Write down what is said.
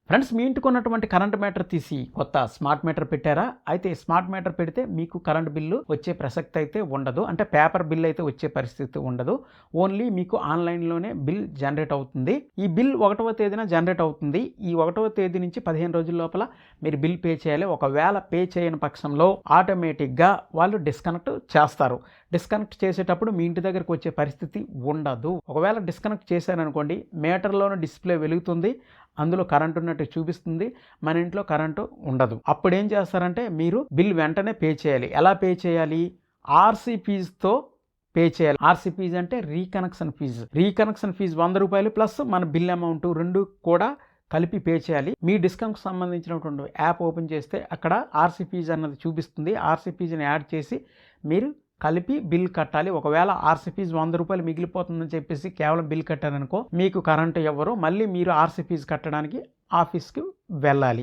Friends, మీ ఇంటికి ఉన్నటువంటి current meter తీసి కొత్త స్మార్ట్ మీటర్ పెట్టారా? అయితే స్మార్ట్ మీటర్ పెడితే మీకు కరెంట్ బిల్లు వచ్చే ప్రసక్తి అయితే ఉండదు. అంటే పేపర్ బిల్ అయితే వచ్చే పరిస్థితి ఉండదు. ఓన్లీ మీకు ఆన్లైన్లోనే బిల్ జనరేట్ అవుతుంది. ఈ బిల్ 1వ తేదీన జనరేట్ అవుతుంది. ఈ 1వ తేదీ నుంచి 15 రోజుల లోపల మీరు బిల్ పే చేయాలి. ఒకవేళ పే చేయని పక్షంలో ఆటోమేటిక్గా వాళ్ళు డిస్కనెక్ట్ చేస్తారు. డిస్కనెక్ట్ చేసేటప్పుడు మీ ఇంటి దగ్గరకు వచ్చే పరిస్థితి ఉండదు. ఒకవేళ డిస్కనెక్ట్ చేశారనుకోండి, మీటర్లోని డిస్ప్లే వెలుగుతుంది, అందులో కరెంట్ ఉన్నట్టు చూపిస్తుంది, మన ఇంట్లో కరెంటు ఉండదు. అప్పుడు ఏం చేస్తారంటే మీరు బిల్ వెంటనే పే చేయాలి. ఎలా పే చేయాలి? ఆర్సీ ఫీజుతో పే చేయాలి. ఆర్సీ ఫీజు అంటే రీకనెక్షన్ ఫీజు. రీకనెక్షన్ ఫీజు 100 రూపాయలు ప్లస్ మన బిల్ అమౌంట్ 2 కూడా కలిపి పే చేయాలి. మీ డిస్కౌంట్కి సంబంధించినటువంటి యాప్ ఓపెన్ చేస్తే అక్కడ ఆర్సీ ఫీజు అన్నది చూపిస్తుంది. ఆర్సీ ఫీజుని యాడ్ చేసి మీరు కలిపి బిల్ కట్టాలి. ఒకవేళ ఆర్సీ ఫీజు 100 రూపాయలు మిగిలిపోతుందని చెప్పేసి కేవలం బిల్ కట్టారనుకో, మీకు కరెంటు ఇవ్వరు. మళ్ళీ మీరు ఆర్సీ ఫీజు కట్టడానికి ఆఫీస్కి వెళ్ళాలి.